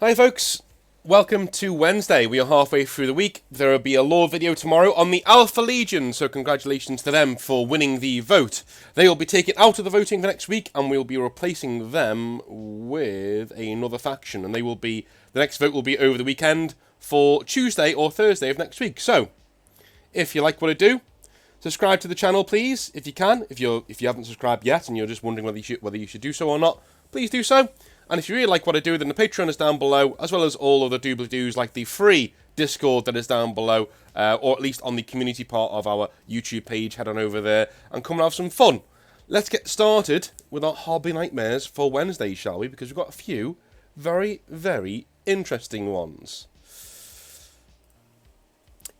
Hi folks, welcome to Wednesday. We are halfway through the week. There will be a lore video tomorrow on the Alpha Legion, so congratulations to them for winning the vote. They will be taken out of the voting for next week, and we will be replacing them with another faction, and the next vote will be over the weekend for Tuesday or Thursday of next week. So, if you like what I do, subscribe to the channel please, if you can. If you haven't subscribed yet and you're just wondering whether you should do so or not, please do so. And if you really like what I do, then the Patreon is down below, as well as all other doobly-doos like the free Discord that is down below, or at least on the community part of our YouTube page. Head on over there and come and have some fun. Let's get started with our hobby nightmares for Wednesday, shall we? Because we've got a few very, very interesting ones.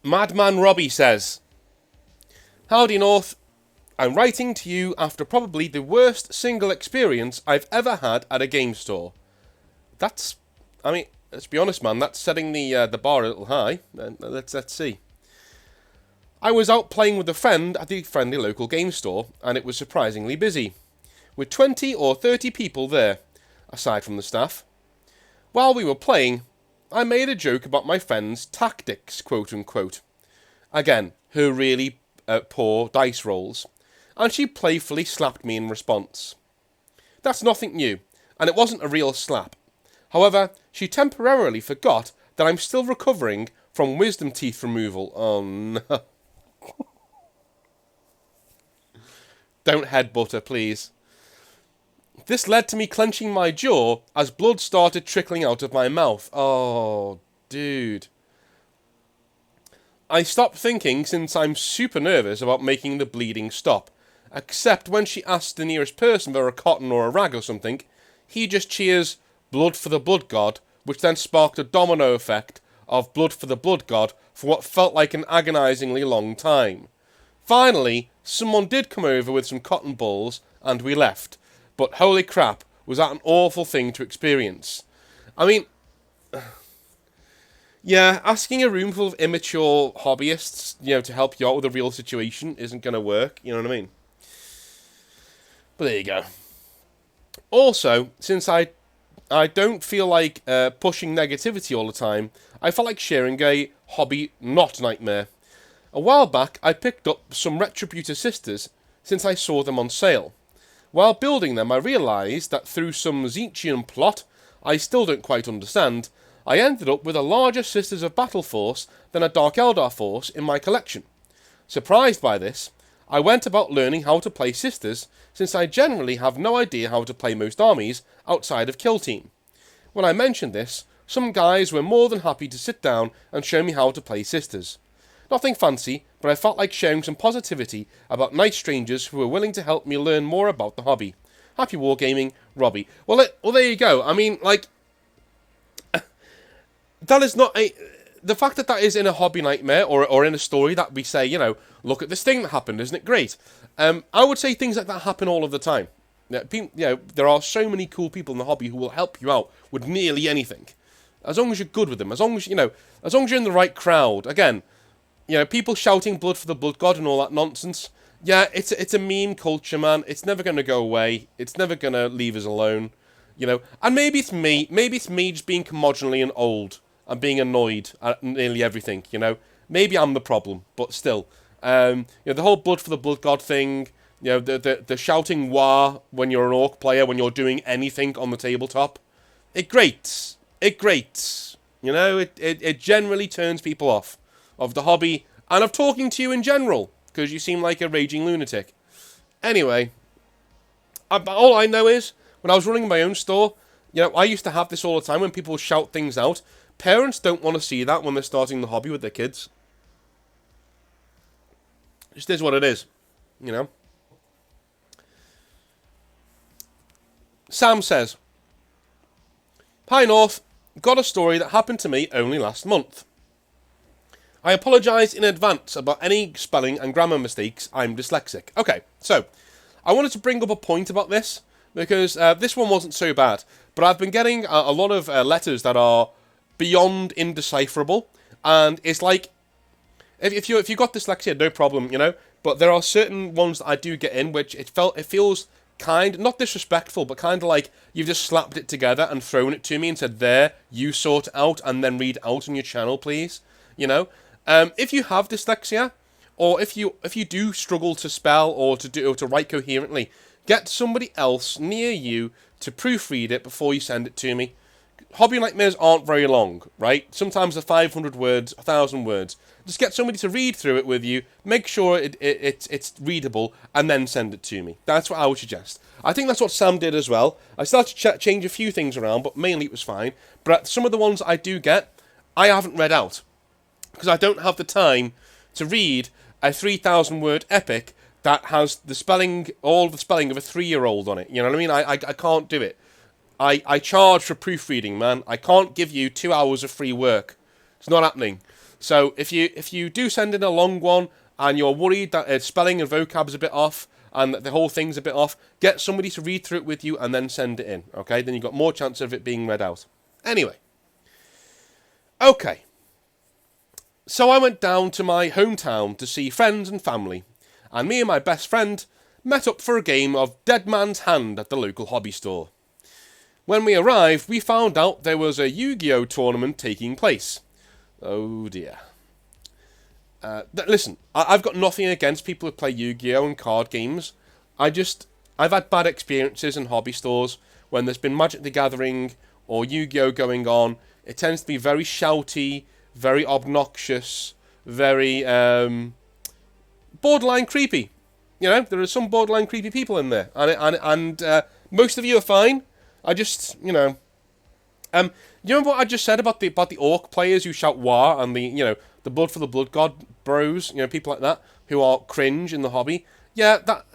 Madman Robbie says, "Howdy North. I'm writing to you after probably the worst single experience I've ever had at a game store." Let's be honest, man, that's setting the bar a little high. Let's see. "I was out playing with a friend at the friendly local game store, and it was surprisingly busy, with 20 or 30 people there, aside from the staff. While we were playing, I made a joke about my friend's tactics, quote-unquote. Again, her really poor dice rolls. And she playfully slapped me in response. That's nothing new, and it wasn't a real slap. However, she temporarily forgot that I'm still recovering from wisdom teeth removal. Oh no. Don't headbutt her, please. This led to me clenching my jaw as blood started trickling out of my mouth. Oh, dude. I stopped thinking since I'm super nervous about making the bleeding stop. Except when she asks the nearest person for a cotton or a rag or something, he just cheers blood for the blood god, which then sparked a domino effect of blood for the blood god for what felt like an agonizingly long time. Finally, someone did come over with some cotton balls, and we left. But holy crap, was that an awful thing to experience." I mean, yeah, asking a room full of immature hobbyists, to help you out with a real situation isn't going to work, you know what I mean? But there you go. Also, since I don't feel like pushing negativity all the time, I felt like sharing a hobby not nightmare. A while back, I picked up some Retributor Sisters since I saw them on sale. While building them, I realised that through some Zechian plot I still don't quite understand, I ended up with a larger Sisters of Battle force than a Dark Eldar force in my collection. Surprised by this, I went about learning how to play Sisters, since I generally have no idea how to play most armies outside of Kill Team. When I mentioned this, some guys were more than happy to sit down and show me how to play Sisters. Nothing fancy, but I felt like sharing some positivity about nice strangers who were willing to help me learn more about the hobby. Happy wargaming, Robbie." Well, there you go. I mean, like, that is not a... The fact that is in a hobby nightmare, or in a story that we say, look at this thing that happened, isn't it great? I would say things like that happen all of the time. There are so many cool people in the hobby who will help you out with nearly anything. As long as you're good with them, as long as you're in the right crowd. Again, people shouting blood for the blood god and all that nonsense. Yeah, it's a meme culture, man. It's never going to go away. It's never going to leave us alone. And maybe it's me. Maybe it's me just being curmudgeonly and old. I'm being annoyed at nearly everything, Maybe I'm the problem, but still. The whole blood for the blood god thing, the shouting wah when you're an orc player, when you're doing anything on the tabletop. It grates. It grates. It generally turns people off of the hobby and of talking to you in general, because you seem like a raging lunatic. Anyway, all I know is, when I was running my own store, I used to have this all the time when people shout things out. Parents don't want to see that when they're starting the hobby with their kids. It just is what it is, Sam says, "Hi North, got a story that happened to me only last month. I apologise in advance about any spelling and grammar mistakes. I'm dyslexic." Okay, so I wanted to bring up a point about this, because this one wasn't so bad, but I've been getting a lot of letters that are beyond indecipherable, and it's like, if you got dyslexia, no problem, but there are certain ones that I do get in which it feels not disrespectful, but kind of like you've just slapped it together and thrown it to me and said, there, you sort it out and then read out on your channel, please. You know, if you have dyslexia, or if you do struggle to spell or to write coherently, get somebody else near you to proofread it before you send it to me. Hobby nightmares aren't very long, right? Sometimes they're 500 words, 1,000 words. Just get somebody to read through it with you, make sure it's readable, and then send it to me. That's what I would suggest. I think that's what Sam did as well. I started to change a few things around, but mainly it was fine. But some of the ones I do get, I haven't read out. Because I don't have the time to read a 3,000 word epic that has the spelling, all the spelling of a 3-year-old on it. You know what I mean? I can't do it. I charge for proofreading, man. I can't give you 2 hours of free work. It's not happening. So if you do send in a long one and you're worried that spelling and vocab's a bit off and that the whole thing's a bit off, get somebody to read through it with you and then send it in. Okay? Then you've got more chance of it being read out. Anyway. Okay. So I went down to my hometown to see friends and family, and me and my best friend met up for a game of Dead Man's Hand at the local hobby store. When we arrived, we found out there was a Yu-Gi-Oh! Tournament taking place. Oh dear. Listen, I've got nothing against people who play Yu-Gi-Oh! And card games. I've had bad experiences in hobby stores when there's been Magic the Gathering or Yu-Gi-Oh! Going on. It tends to be very shouty, very obnoxious, very borderline creepy. You know, there are some borderline creepy people in there, and most of you are fine. I just, you know, you remember what I just said about the orc players who shout "wah" and the blood for the blood god bros, people like that who are cringe in the hobby. Yeah, that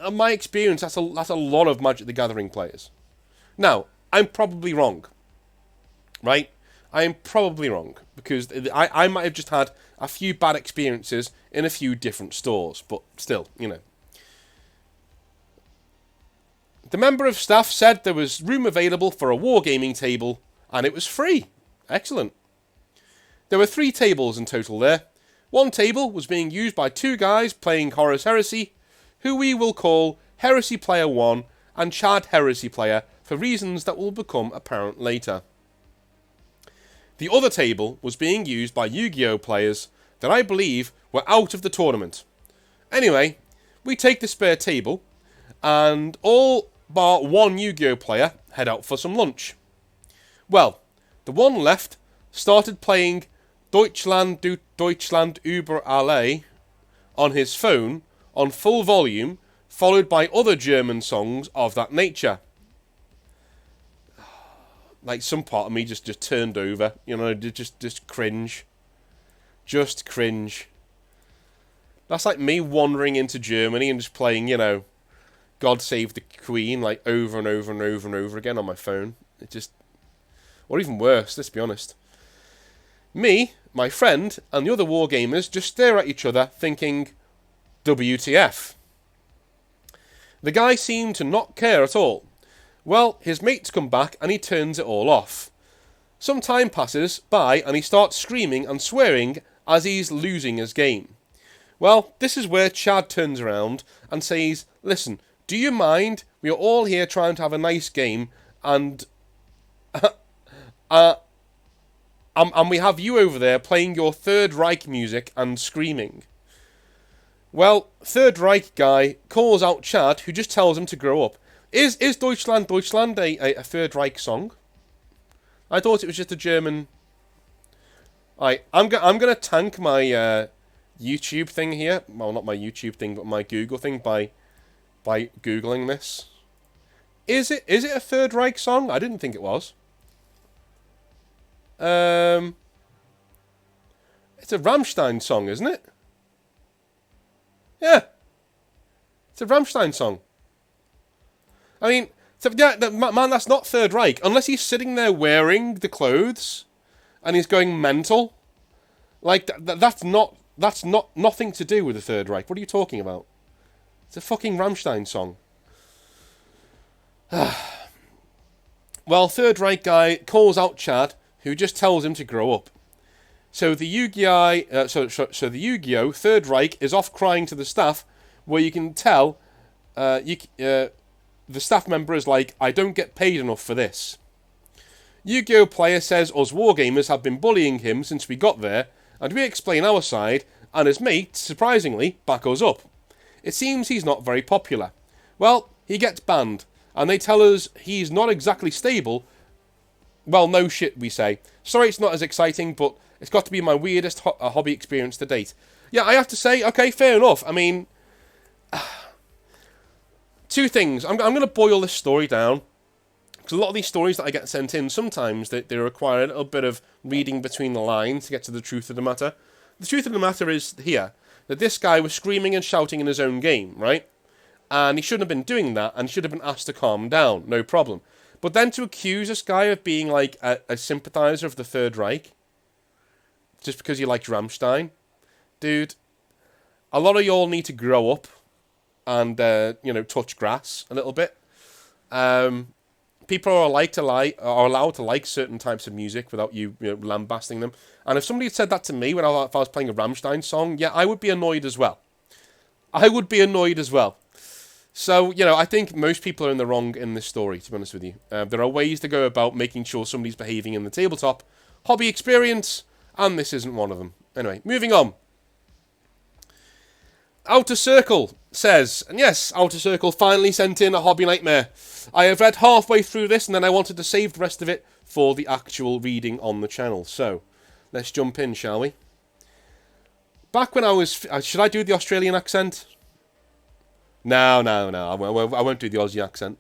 in my experience, that's a lot of Magic the Gathering players. Now, I'm probably wrong, right? I am probably wrong, because I might have just had a few bad experiences in a few different stores, but still, The member of staff said there was room available for a wargaming table, and it was free. Excellent. There were 3 tables in total there. One table was being used by 2 guys playing Horus Heresy, who we will call Heresy Player 1 and Chad Heresy Player for reasons that will become apparent later. The other table was being used by Yu-Gi-Oh! Players that I believe were out of the tournament. Anyway, we take the spare table, and all bar one Yu-Gi-Oh! Player head out for some lunch. Well, the one left started playing Deutschland du Deutschland über alle on his phone on full volume, followed by other German songs of that nature. Like, some part of me just turned over, just cringe. Just cringe. That's like me wandering into Germany and just playing, God Save the Queen, like, over and over and over and over again on my phone. It just... Or even worse, let's be honest. Me, my friend, and the other wargamers just stare at each other, thinking, WTF. The guy seemed to not care at all. Well, his mates come back and he turns it all off. Some time passes by and he starts screaming and swearing as he's losing his game. Well, this is where Chad turns around and says, listen, do you mind? We are all here trying to have a nice game, and and we have you over there playing your Third Reich music and screaming. Well, Third Reich guy calls out Chad, who just tells him to grow up. Is Deutschland Deutschland a Third Reich song? I thought it was just a German... I'm gonna tank my YouTube thing here. Well, not my YouTube thing, but my Google thing by Googling this. Is it a Third Reich song? I didn't think it was. It's a Rammstein song, isn't it? Yeah. It's a Rammstein song. I mean, man, that's not Third Reich. Unless he's sitting there wearing the clothes and he's going mental. Like, that's nothing to do with the Third Reich. What are you talking about? It's a fucking Rammstein song. Well, Third Reich guy calls out Chad, who just tells him to grow up. So the Yu-Gi-Oh! So the Yu-Gi-Oh! Third Reich is off crying to the staff, where you can tell, the staff member is like, I don't get paid enough for this. Yu-Gi-Oh! Player says us wargamers have been bullying him since we got there, and we explain our side, and his mates, surprisingly, back us up. It seems he's not very popular. Well, he gets banned, and they tell us he's not exactly stable. Well, no shit, we say. Sorry it's not as exciting, but it's got to be my weirdest hobby experience to date. Yeah, I have to say, okay, fair enough. I mean, two things. I'm going to boil this story down. Because a lot of these stories that I get sent in, sometimes they require a little bit of reading between the lines to get to the truth of the matter. The truth of the matter is here, that this guy was screaming and shouting in his own game, right? And he shouldn't have been doing that, and should have been asked to calm down, no problem. But then to accuse this guy of being like a sympathizer of the Third Reich, just because you liked Rammstein, dude, a lot of y'all need to grow up and, touch grass a little bit. People are allowed to like certain types of music without you, lambasting them. And if somebody had said that to me if I was playing a Rammstein song, yeah, I would be annoyed as well. So, I think most people are in the wrong in this story, to be honest with you. There are ways to go about making sure somebody's behaving in the tabletop hobby experience, and this isn't one of them. Anyway, moving on. Outer Circle says, and yes, Outer Circle finally sent in a hobby nightmare. I have read halfway through this, and then I wanted to save the rest of it for the actual reading on the channel. So, let's jump in, shall we? Back when I was... should I do the Australian accent? No. I won't do the Aussie accent.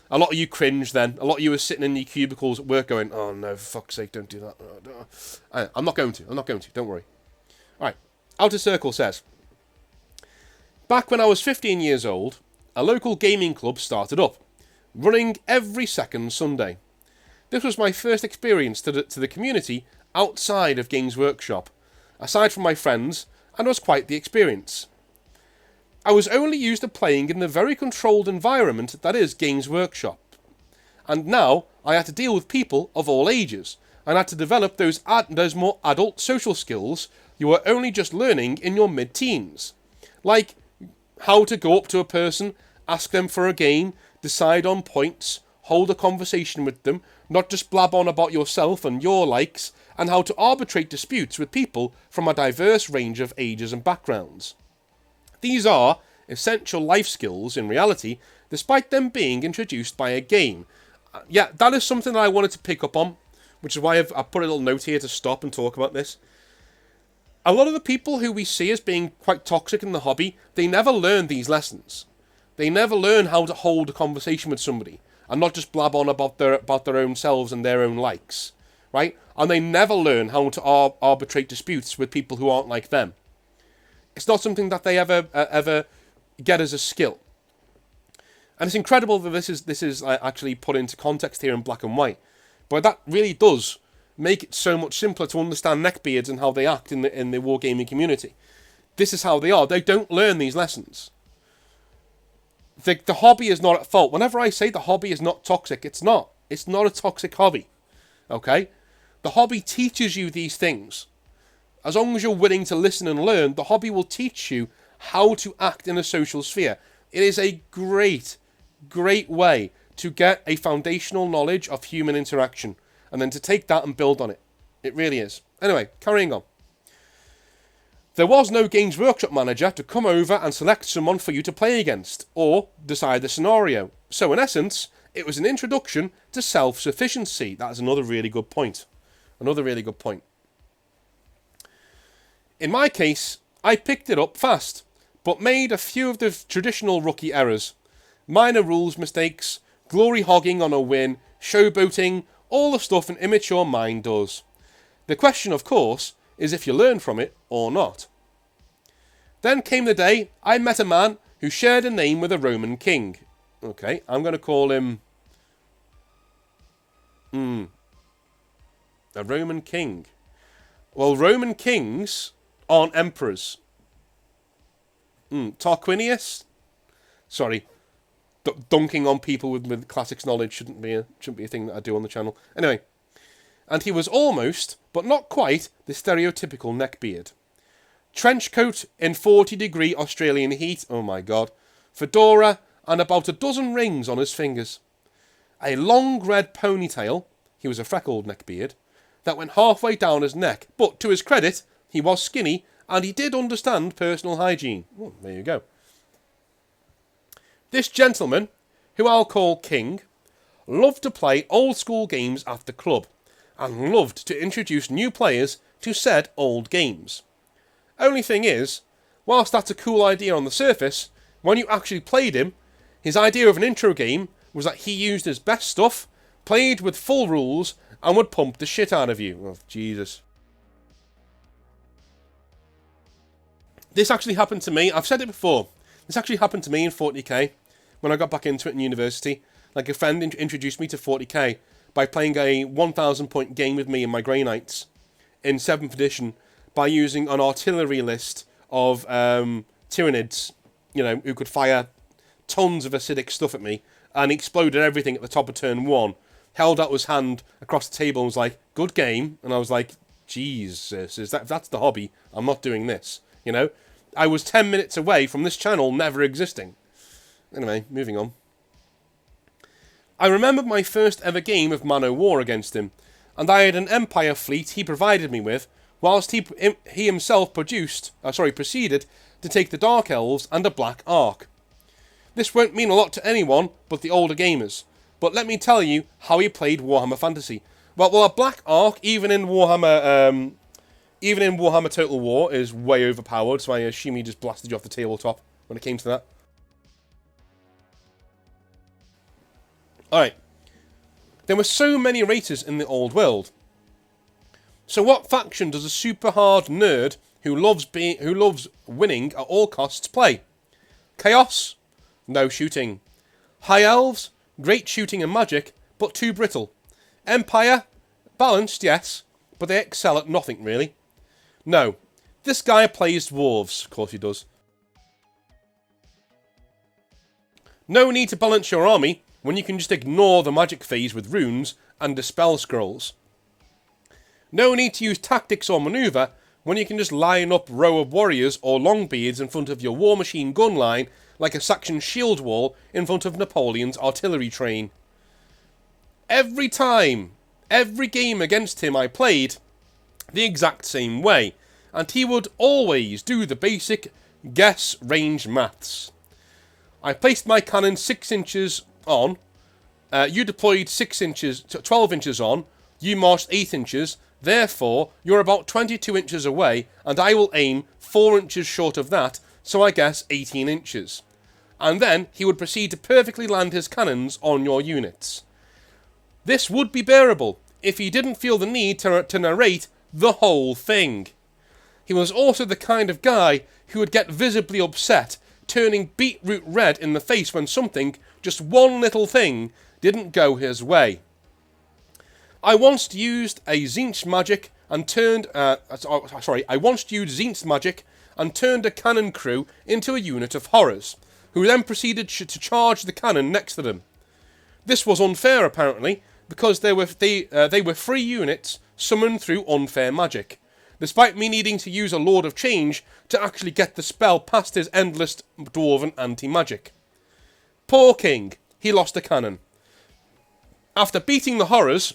A lot of you cringe then. A lot of you are sitting in your cubicles at work going, oh no, for fuck's sake, don't do that. I'm not going to. Don't worry. Alright. Outer Circle says, back when I was 15 years old, a local gaming club started up, running every second Sunday. This was my first experience to the community outside of Games Workshop, aside from my friends, and was quite the experience. I was only used to playing in the very controlled environment that is Games Workshop. And now I had to deal with people of all ages, and had to develop those more adult social skills you are only just learning in your mid-teens. Like how to go up to a person, ask them for a game, decide on points, hold a conversation with them, not just blab on about yourself and your likes, and how to arbitrate disputes with people from a diverse range of ages and backgrounds. These are essential life skills in reality, despite them being introduced by a game. Yeah, that is something that I wanted to pick up on, which is why I've put a little note here to stop and talk about this. A lot of the people who we see as being quite toxic in the hobby, they never learn these lessons. They never learn how to hold a conversation with somebody, and not just blab on about their own selves and their own likes, right? And they never learn how to arbitrate disputes with people who aren't like them. It's not something that they ever get as a skill. And it's incredible that this is actually put into context here in black and white. But that really does make it so much simpler to understand neckbeards and how they act in the wargaming community. This is how they are. They don't learn these lessons. The hobby is not at fault. Whenever I say the hobby is not toxic, it's not. It's not a toxic hobby. Okay? The hobby teaches you these things. As long as you're willing to listen and learn, the hobby will teach you how to act in a social sphere. It is a great way to get a foundational knowledge of human interaction, and then to take that and build on it. It really is. Anyway, carrying on. There was no Games Workshop manager to come over and select someone for you to play against, or decide the scenario. So in essence, it was an introduction to self-sufficiency. That is another really good point. In my case, I picked it up fast, but made a few of the traditional rookie errors. Minor rules mistakes, glory hogging on a win, showboating, all the stuff an immature mind does. The question, of course, is if you learn from it or not. Then came the day I met a man who shared a name with a Roman king. Okay, I'm going to call him... a Roman king. Well, Roman kings aren't emperors. Tarquinius? Sorry. Dunking on people with classics knowledge shouldn't be a thing that I do on the channel. Anyway. And he was almost, but not quite, the stereotypical neckbeard. Trench coat in 40-degree Australian heat. Oh my god. Fedora and about a dozen rings on his fingers. A long red ponytail, he was a freckled neckbeard, that went halfway down his neck, but to his credit, he was skinny, and he did understand personal hygiene. Oh, there you go. This gentleman, who I'll call King, loved to play old school games at the club, and loved to introduce new players to said old games. Only thing is, whilst that's a cool idea on the surface, when you actually played him, his idea of an intro game was that he used his best stuff, played with full rules, and would pump the shit out of you. Oh, Jesus. This actually happened to me. I've said it before. This actually happened to me in 40k when I got back into it in university. Like, a friend introduced me to 40k by playing a 1,000 point game with me in my Grey Knights in 7th edition by using an artillery list of Tyranids, you know, who could fire tons of acidic stuff at me, and exploded everything at the top of turn 1. Held out his hand across the table and was like, good game. And I was like, Jesus, that's the hobby. I'm not doing this, you know. I was 10 minutes away from this channel never existing. Anyway, moving on. I remember my first ever game of Man O' War against him, and I had an Empire fleet he provided me with, whilst he himself proceeded to take the Dark Elves and a Black Ark. This won't mean a lot to anyone but the older gamers, but let me tell you how he played Warhammer Fantasy. Well, a Black Ark, even in Warhammer Total War, is way overpowered, so I assume he just blasted you off the tabletop when it came to that. Alright. There were so many races in the old world. So what faction does a super hard nerd who loves winning at all costs play? Chaos? No shooting. High Elves? Great shooting and magic, but too brittle. Empire? Balanced, yes, but they excel at nothing, really. No. This guy plays dwarves. Of course he does. No need to balance your army when you can just ignore the magic phase with runes and dispel scrolls. No need to use tactics or manoeuvre when you can just line up row of warriors or longbeards in front of your war machine gun line like a Saxon shield wall in front of Napoleon's artillery train. Every time, every game against him I played the exact same way, and he would always do the basic guess range maths. I placed my cannon 6 inches on, you deployed 12 inches on, you marched 8 inches, therefore you're about 22 inches away, and I will aim 4 inches short of that, so I guess 18 inches. And then he would proceed to perfectly land his cannons on your units. This would be bearable if he didn't feel the need to narrate the whole thing. He was also the kind of guy who would get visibly upset, turning beetroot red in the face when something, just one little thing, didn't go his way. I once used Tzeentch magic and turned a cannon crew into a unit of horrors, who then proceeded to charge the cannon next to them. This was unfair, apparently, because they were free units summoned through unfair magic, despite me needing to use a Lord of Change to actually get the spell past his endless dwarven anti-magic. Poor King, he lost a cannon. After beating the horrors,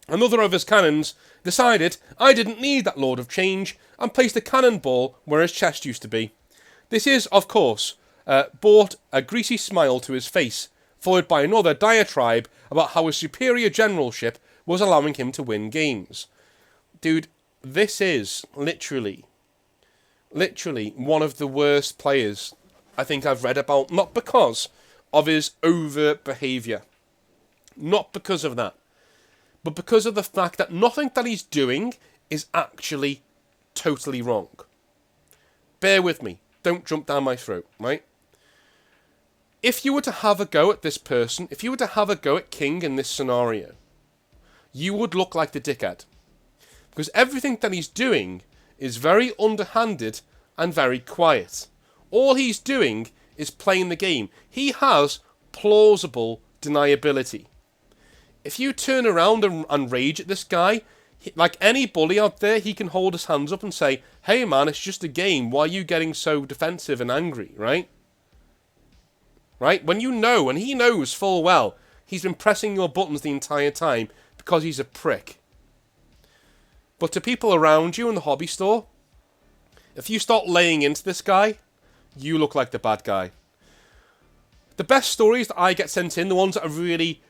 another of his cannons decided I didn't need that Lord of Change and placed a cannonball where his chest used to be. This is, of course, brought a greasy smile to his face, followed by another diatribe about how his superior generalship was allowing him to win games. Dude, this is literally one of the worst players I think I've read about, not because of his overt behaviour, not because of that, but because of the fact that nothing that he's doing is actually totally wrong. Bear with me, don't jump down my throat, right? If you were to have a go at this person, if you were to have a go at King in this scenario, you would look like the dickhead. Because everything that he's doing is very underhanded and very quiet. All he's doing is playing the game. He has plausible deniability. If you turn around and rage at this guy, like any bully out there, he can hold his hands up and say, hey man, it's just a game, why are you getting so defensive and angry, right? right? When you know, and he knows full well, he's been pressing your buttons the entire time because he's a prick. But to people around you in the hobby store, if you start laying into this guy, you look like the bad guy. The best stories that I get sent in, the ones that are really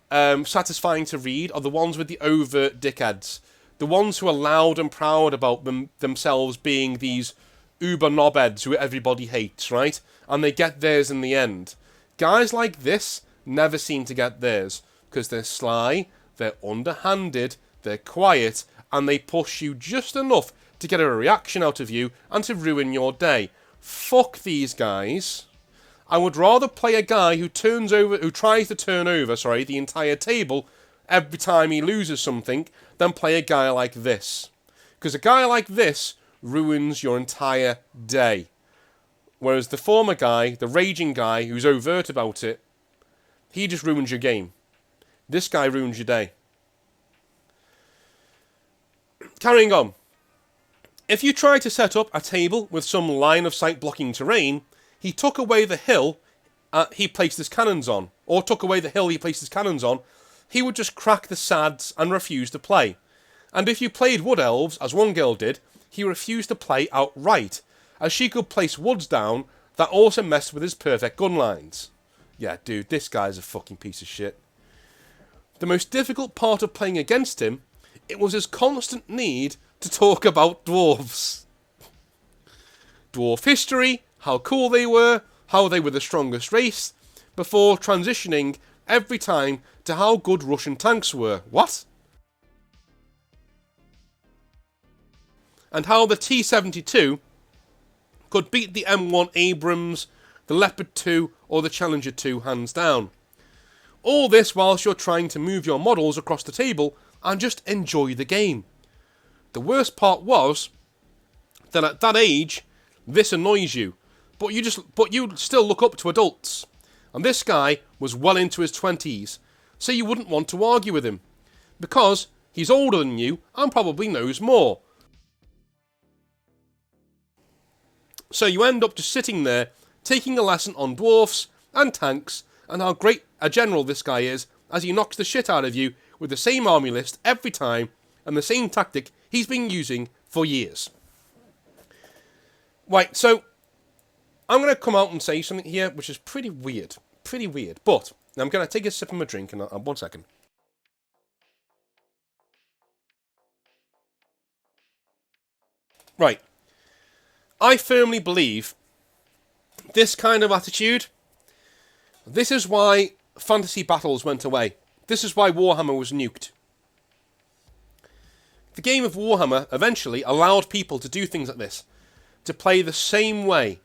satisfying to read, are the ones with the overt dickheads. The ones who are loud and proud about themselves being these uber knobheads who everybody hates, right? And they get theirs in the end. Guys like this never seem to get theirs, because they're sly, they're underhanded, they're quiet, and they push you just enough to get a reaction out of you and to ruin your day. Fuck these guys. I would rather play a guy who tries to turn over, the entire table every time he loses something, than play a guy like this. Because a guy like this ruins your entire day. Whereas the former guy, the raging guy who's overt about it, he just ruins your game. This guy ruins your day. Carrying on. If you try to set up a table with some line of sight blocking terrain, he took away the hill he placed his cannons on, or took away the hill he placed his cannons on, he would just crack the sads and refuse to play. And if you played wood elves, as one girl did, he refused to play outright, as she could place woods down that also messed with his perfect gun lines. Yeah, dude, this guy's a fucking piece of shit. The most difficult part of playing against him, it was his constant need to talk about dwarves. Dwarf history, how cool they were, how they were the strongest race, before transitioning every time to how good Russian tanks were. What? And how the T-72 could beat the M1 Abrams, the Leopard 2, or the Challenger 2 hands down. All this whilst you're trying to move your models across the table and just enjoy the game. The worst part was that at that age, this annoys you, but you still look up to adults. And this guy was well into his 20s, so you wouldn't want to argue with him, because he's older than you and probably knows more. So you end up just sitting there, taking a lesson on dwarfs and tanks, and how great a general this guy is, as he knocks the shit out of you with the same army list every time, and the same tactic he's been using for years. Right, so I'm going to come out and say something here, which is pretty weird, but I'm going to take a sip of my drink, and 1 second. Right. I firmly believe this kind of attitude, this is why fantasy battles went away. This is why Warhammer was nuked. The game of Warhammer eventually allowed people to do things like this, to play the same way,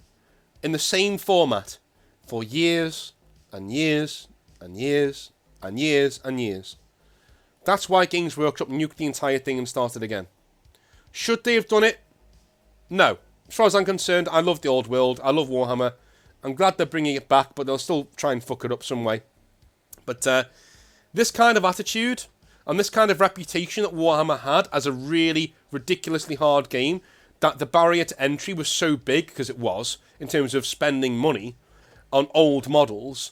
in the same format, for years and years and years and years and years. That's why Games Workshop nuked the entire thing and started again. Should they have done it? No. As far as I'm concerned, I love the old world. I love Warhammer. I'm glad they're bringing it back, but they'll still try and fuck it up some way. But this kind of attitude and this kind of reputation that Warhammer had as a really ridiculously hard game, that the barrier to entry was so big, because it was, in terms of spending money on old models,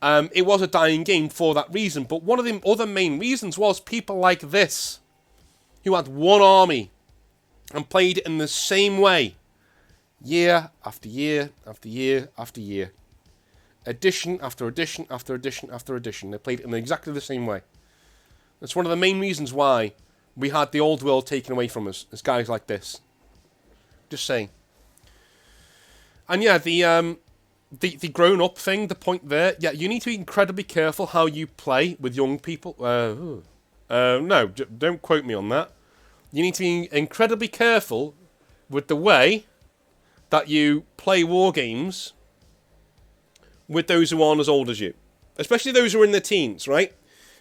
it was a dying game for that reason. But one of the other main reasons was people like this, who had one army and played it in the same way, year after year after year after year. Edition after edition after edition after edition. They played it in exactly the same way. That's one of the main reasons why we had the old world taken away from us, as guys like this. Just saying. And yeah, the grown-up thing, the point there, yeah, you need to be incredibly careful how you play with young people. No, don't quote me on that. You need to be incredibly careful with the way that you play war games with those who aren't as old as you. Especially those who are in their teens, right?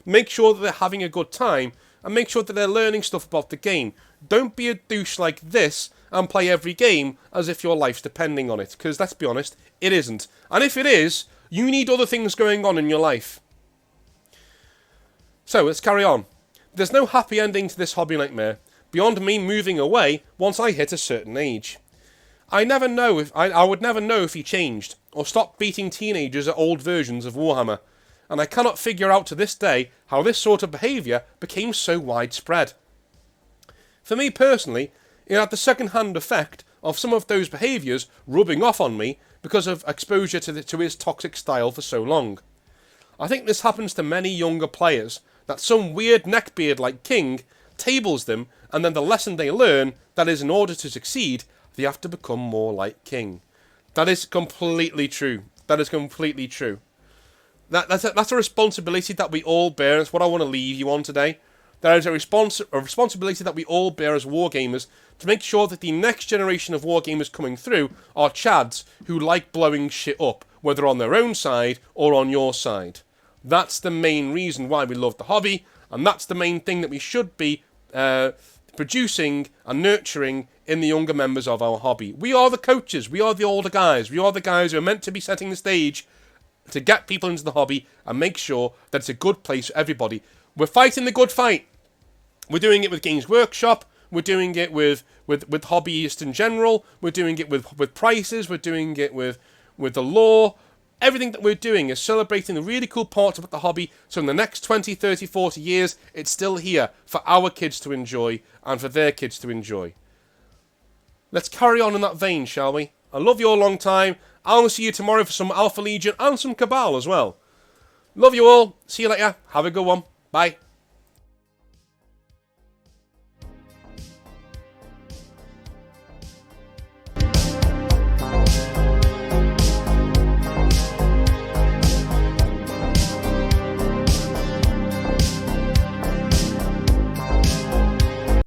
Make sure that they're having a good time, and make sure that they're learning stuff about the game. Don't be a douche like this and play every game as if your life's depending on it, because let's be honest, it isn't. And if it is, you need other things going on in your life. So, let's carry on. There's no happy ending to this hobby nightmare, beyond me moving away once I hit a certain age. I never know if I would never know if he changed or stopped beating teenagers at old versions of Warhammer, and I cannot figure out to this day how this sort of behaviour became so widespread. For me personally, it had the second-hand effect of some of those behaviours rubbing off on me because of exposure to his toxic style for so long. I think this happens to many younger players, that some weird neckbeard like King tables them, and then the lesson they learn, that is, in order to succeed, they have to become more like King. That is completely true. That is completely true. That's a responsibility that we all bear. That's what I want to leave you on today. There is a responsibility that we all bear as wargamers to make sure that the next generation of wargamers coming through are chads who like blowing shit up, whether on their own side or on your side. That's the main reason why we love the hobby, and that's the main thing that we should be producing and nurturing in the younger members of our hobby. We are the coaches, we are the older guys, we are the guys who are meant to be setting the stage to get people into the hobby and make sure that it's a good place for everybody. We're fighting the good fight. We're doing it with Games Workshop, we're doing it with hobbyists in general, we're doing it with prices, we're doing it with the law. Everything that we're doing is celebrating the really cool parts about the hobby, so in the next 20, 30, 40 years, it's still here for our kids to enjoy and for their kids to enjoy. Let's carry on in that vein, shall we? I love you all a long time. I'll see you tomorrow for some Alpha Legion and some Cabal as well. Love you all. See you later. Have a good one. Bye.